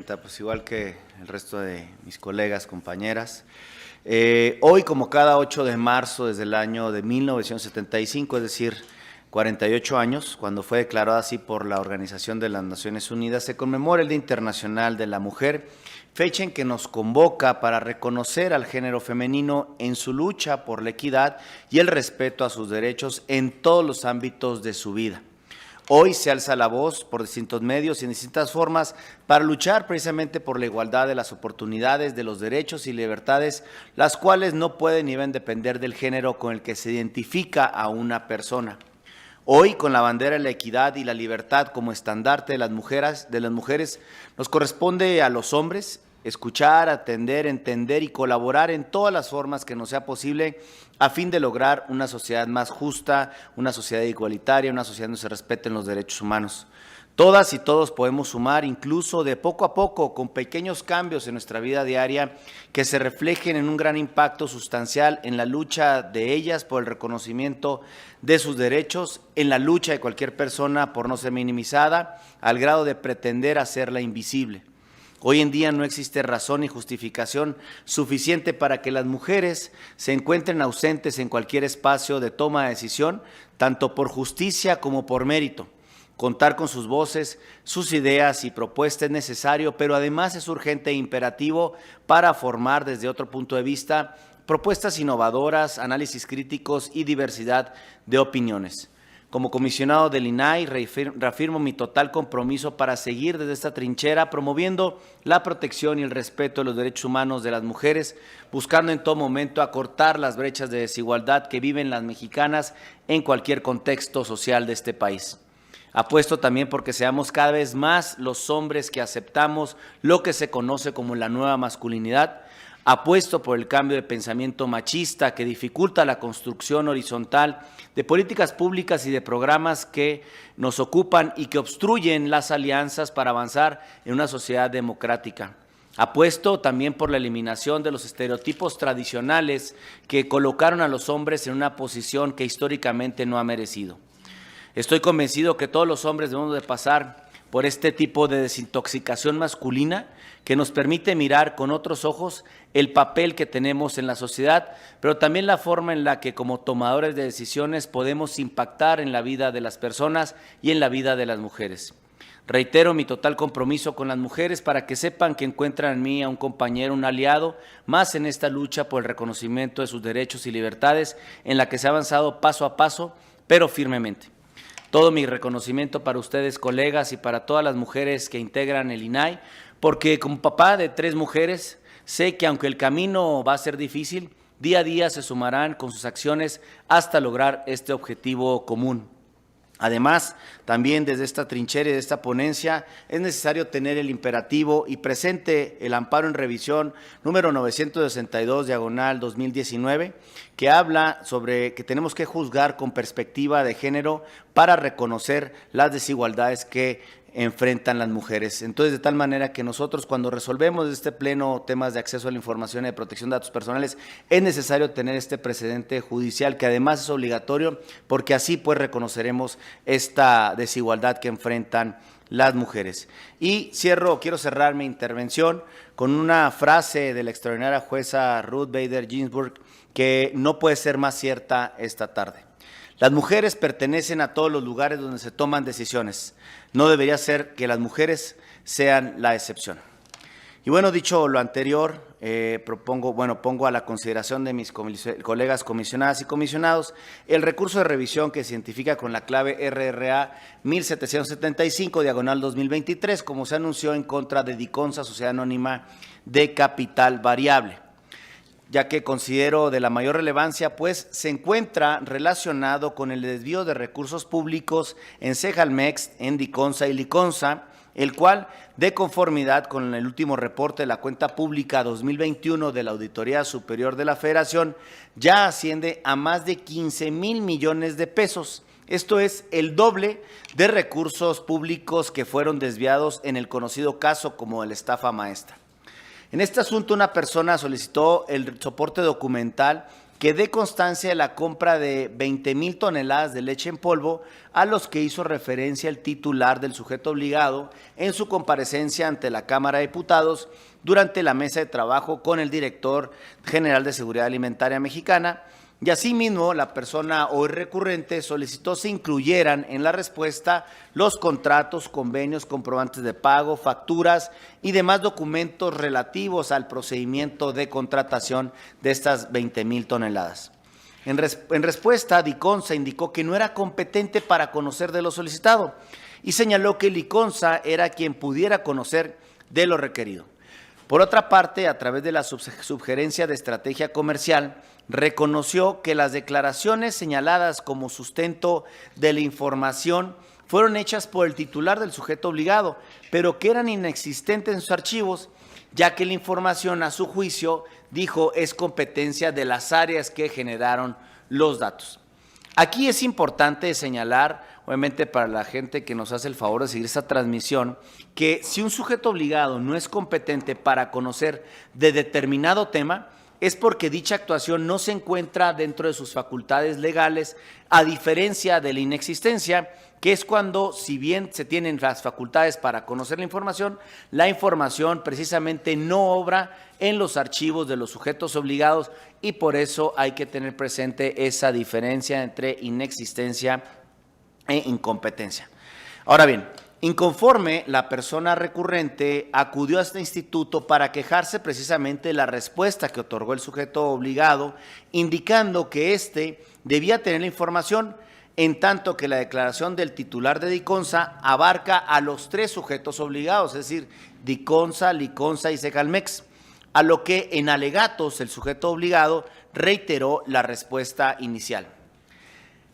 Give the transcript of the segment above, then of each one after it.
Presidenta. Pues igual que el resto de mis colegas, compañeras, hoy, como cada 8 de marzo desde el año de 1975, es decir, 48 años, cuando fue declarada así por la Organización de las Naciones Unidas, se conmemora el Día Internacional de la Mujer, fecha en que nos convoca para reconocer al género femenino en su lucha por la equidad y el respeto a sus derechos en todos los ámbitos de su vida. Hoy se alza la voz por distintos medios y en distintas formas para luchar precisamente por la igualdad de las oportunidades, de los derechos y libertades, las cuales no pueden ni deben depender del género con el que se identifica a una persona. Hoy, con la bandera de la equidad y la libertad como estandarte de las mujeres, nos corresponde a los hombres escuchar, atender, entender y colaborar en todas las formas que nos sea posible a fin de lograr una sociedad más justa, una sociedad igualitaria, una sociedad donde se respeten los derechos humanos. Todas y todos podemos sumar, incluso de poco a poco, con pequeños cambios en nuestra vida diaria que se reflejen en un gran impacto sustancial en la lucha de ellas por el reconocimiento de sus derechos, en la lucha de cualquier persona por no ser minimizada, al grado de pretender hacerla invisible. Hoy en día no existe razón ni justificación suficiente para que las mujeres se encuentren ausentes en cualquier espacio de toma de decisión, tanto por justicia como por mérito. Contar con sus voces, sus ideas y propuestas es necesario, pero además es urgente e imperativo para formar desde otro punto de vista propuestas innovadoras, análisis críticos y diversidad de opiniones. Como comisionado del INAI, reafirmo mi total compromiso para seguir desde esta trinchera promoviendo la protección y el respeto de los derechos humanos de las mujeres, buscando en todo momento acortar las brechas de desigualdad que viven las mexicanas en cualquier contexto social de este país. Apuesto también porque seamos cada vez más los hombres que aceptamos lo que se conoce como la nueva masculinidad. Apuesto por el cambio de pensamiento machista que dificulta la construcción horizontal de políticas públicas y de programas que nos ocupan y que obstruyen las alianzas para avanzar en una sociedad democrática. Apuesto también por la eliminación de los estereotipos tradicionales que colocaron a los hombres en una posición que históricamente no ha merecido. Estoy convencido que todos los hombres debemos de pasar por este tipo de desintoxicación masculina que nos permite mirar con otros ojos el papel que tenemos en la sociedad, pero también la forma en la que como tomadores de decisiones podemos impactar en la vida de las personas y en la vida de las mujeres. Reitero mi total compromiso con las mujeres para que sepan que encuentran en mí a un compañero, un aliado, más en esta lucha por el reconocimiento de sus derechos y libertades, en la que se ha avanzado paso a paso, pero firmemente. Todo mi reconocimiento para ustedes, colegas, y para todas las mujeres que integran el INAI, porque como papá de 3 mujeres, sé que aunque el camino va a ser difícil, día a día se sumarán con sus acciones hasta lograr este objetivo común. Además, también desde esta trinchera y de esta ponencia es necesario tener el imperativo y presente el amparo en revisión número 962/2019, que habla sobre que tenemos que juzgar con perspectiva de género para reconocer las desigualdades que enfrentan las mujeres. Entonces, de tal manera que nosotros cuando resolvemos este pleno temas de acceso a la información y de protección de datos personales, es necesario tener este precedente judicial que además es obligatorio porque así pues reconoceremos esta desigualdad que enfrentan las mujeres. Y quiero cerrar mi intervención con una frase de la extraordinaria jueza Ruth Bader Ginsburg que no puede ser más cierta esta tarde. Las mujeres pertenecen a todos los lugares donde se toman decisiones. No debería ser que las mujeres sean la excepción. Y bueno, dicho lo anterior, pongo a la consideración de mis colegas comisionadas y comisionados el recurso de revisión que se identifica con la clave RRA 1775/2023, como se anunció en contra de Diconsa, Sociedad Anónima de Capital Variable, ya que considero de la mayor relevancia, pues se encuentra relacionado con el desvío de recursos públicos en Segalmex, en Diconsa y Liconsa, el cual, de conformidad con el último reporte de la cuenta pública 2021 de la Auditoría Superior de la Federación, ya asciende a más de 15,000 millones de pesos. Esto es el doble de recursos públicos que fueron desviados en el conocido caso como la estafa maestra. En este asunto, una persona solicitó el soporte documental que dé constancia de la compra de 20,000 toneladas de leche en polvo a los que hizo referencia el titular del sujeto obligado en su comparecencia ante la Cámara de Diputados durante la mesa de trabajo con el director general de Seguridad Alimentaria Mexicana. Y asimismo, la persona hoy recurrente solicitó se incluyeran en la respuesta los contratos, convenios, comprobantes de pago, facturas y demás documentos relativos al procedimiento de contratación de estas 20,000 toneladas. En respuesta, Diconsa indicó que no era competente para conocer de lo solicitado y señaló que Liconsa era quien pudiera conocer de lo requerido. Por otra parte, a través de la Subgerencia de Estrategia Comercial, reconoció que las declaraciones señaladas como sustento de la información fueron hechas por el titular del sujeto obligado, pero que eran inexistentes en sus archivos, ya que la información, a su juicio, dijo, es competencia de las áreas que generaron los datos. Aquí es importante señalar, obviamente para la gente que nos hace el favor de seguir esta transmisión, que si un sujeto obligado no es competente para conocer de determinado tema, es porque dicha actuación no se encuentra dentro de sus facultades legales, a diferencia de la inexistencia, que es cuando, si bien se tienen las facultades para conocer la información precisamente no obra en los archivos de los sujetos obligados y por eso hay que tener presente esa diferencia entre inexistencia e incompetencia. Ahora bien, inconforme, la persona recurrente acudió a este instituto para quejarse precisamente de la respuesta que otorgó el sujeto obligado, indicando que éste debía tener la información, en tanto que la declaración del titular de Diconsa abarca a los 3 sujetos obligados, es decir, Diconsa, Liconsa y Segalmex, a lo que en alegatos el sujeto obligado reiteró la respuesta inicial.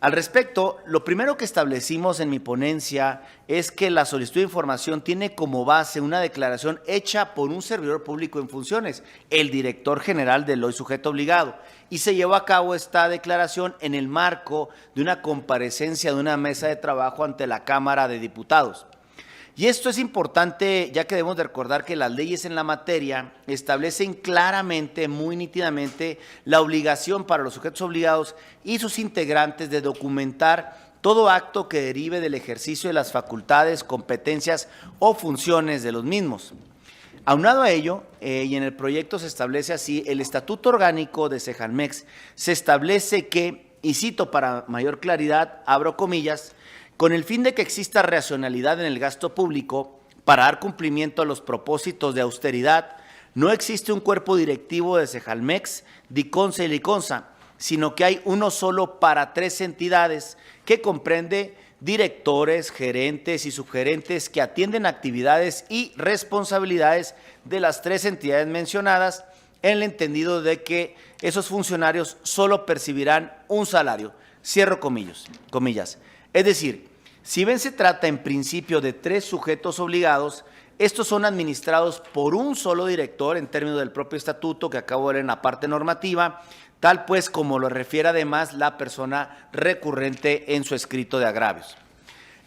Al respecto, lo primero que establecimos en mi ponencia es que la solicitud de información tiene como base una declaración hecha por un servidor público en funciones, el director general del hoy sujeto obligado, y se llevó a cabo esta declaración en el marco de una comparecencia de una mesa de trabajo ante la Cámara de Diputados. Y esto es importante, ya que debemos de recordar que las leyes en la materia establecen claramente, muy nítidamente, la obligación para los sujetos obligados y sus integrantes de documentar todo acto que derive del ejercicio de las facultades, competencias o funciones de los mismos. Aunado a ello, y en el proyecto se establece así, el Estatuto Orgánico de Segalmex se establece que, y cito para mayor claridad, abro comillas, con el fin de que exista racionalidad en el gasto público para dar cumplimiento a los propósitos de austeridad, no existe un cuerpo directivo de Segalmex, Diconsa y Liconsa, sino que hay uno solo para 3 entidades que comprende directores, gerentes y subgerentes que atienden actividades y responsabilidades de las 3 entidades mencionadas, en el entendido de que esos funcionarios solo percibirán un salario, cierro comillas. Es decir, si bien se trata en principio de 3 sujetos obligados, estos son administrados por un solo director en términos del propio estatuto que acabo de ver en la parte normativa, tal pues como lo refiere además la persona recurrente en su escrito de agravios.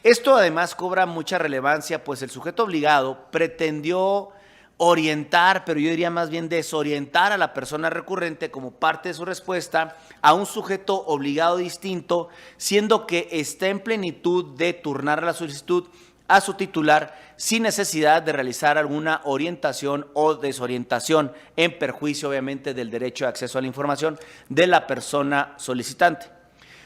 Esto además cobra mucha relevancia, pues el sujeto obligado pretendió orientar, pero yo diría más bien desorientar a la persona recurrente como parte de su respuesta a un sujeto obligado distinto, siendo que está en plenitud de turnar la solicitud a su titular sin necesidad de realizar alguna orientación o desorientación en perjuicio obviamente del derecho de acceso a la información de la persona solicitante.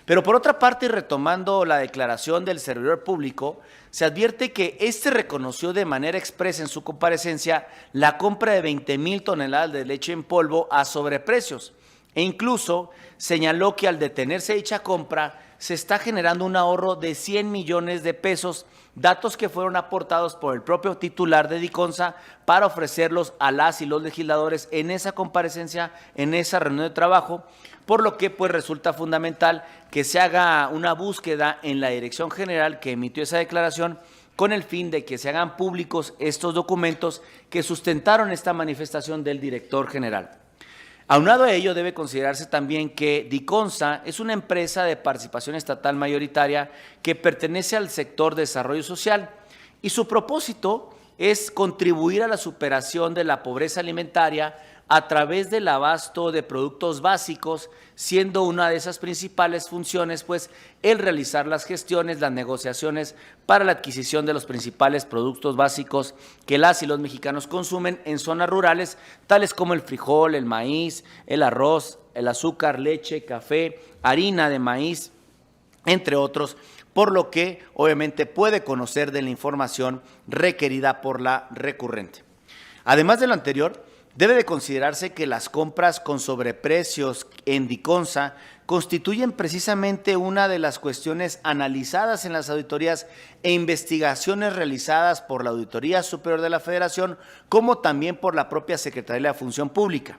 Pero por otra parte, y retomando la declaración del servidor público, se advierte que éste reconoció de manera expresa en su comparecencia la compra de 20,000 toneladas de leche en polvo a sobreprecios e incluso señaló que al detenerse dicha compra se está generando un ahorro de 100 millones de pesos, datos que fueron aportados por el propio titular de Diconsa para ofrecerlos a las y los legisladores en esa comparecencia, en esa reunión de trabajo, por lo que pues resulta fundamental que se haga una búsqueda en la dirección general que emitió esa declaración con el fin de que se hagan públicos estos documentos que sustentaron esta manifestación del director general. Aunado a ello, debe considerarse también que Diconsa es una empresa de participación estatal mayoritaria que pertenece al sector desarrollo social y su propósito es contribuir a la superación de la pobreza alimentaria a través del abasto de productos básicos, siendo una de esas principales funciones, pues, el realizar las gestiones, las negociaciones para la adquisición de los principales productos básicos que las y los mexicanos consumen en zonas rurales, tales como el frijol, el maíz, el arroz, el azúcar, leche, café, harina de maíz, entre otros, por lo que obviamente puede conocer de la información requerida por la recurrente. Además de lo anterior, debe de considerarse que las compras con sobreprecios en Diconsa constituyen precisamente una de las cuestiones analizadas en las auditorías e investigaciones realizadas por la Auditoría Superior de la Federación, como también por la propia Secretaría de la Función Pública.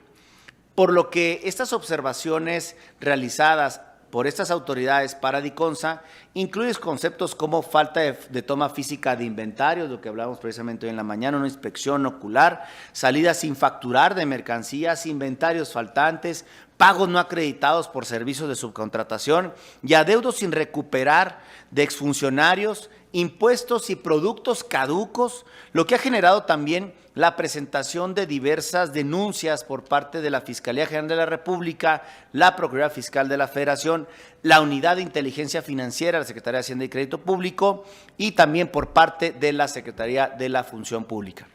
Por lo que estas observaciones realizadas por estas autoridades para Diconsa incluyen conceptos como falta de toma física de inventarios, lo que hablamos precisamente hoy en la mañana, una inspección ocular, salidas sin facturar de mercancías, inventarios faltantes, pagos no acreditados por servicios de subcontratación y adeudos sin recuperar de exfuncionarios, impuestos y productos caducos, lo que ha generado también la presentación de diversas denuncias por parte de la Fiscalía General de la República, la Procuraduría Fiscal de la Federación, la Unidad de Inteligencia Financiera, la Secretaría de Hacienda y Crédito Público y también por parte de la Secretaría de la Función Pública.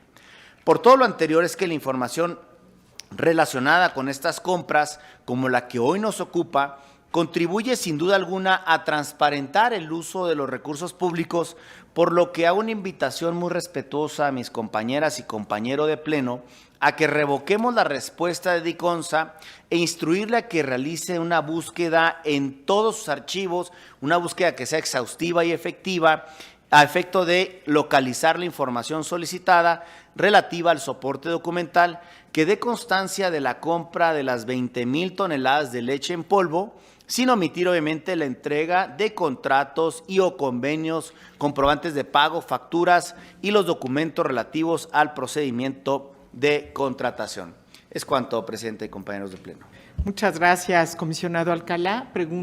Por todo lo anterior es que la información relacionada con estas compras, como la que hoy nos ocupa, contribuye sin duda alguna a transparentar el uso de los recursos públicos, por lo que hago una invitación muy respetuosa a mis compañeras y compañeros de Pleno a que revoquemos la respuesta de Diconsa e instruirle a que realice una búsqueda en todos sus archivos, una búsqueda que sea exhaustiva y efectiva, a efecto de localizar la información solicitada relativa al soporte documental que dé constancia de la compra de las 20,000 toneladas de leche en polvo, sin omitir obviamente la entrega de contratos y o convenios, comprobantes de pago, facturas y los documentos relativos al procedimiento de contratación. Es cuanto, presidente y compañeros de Pleno. Muchas gracias, comisionado Alcalá. Pregunta.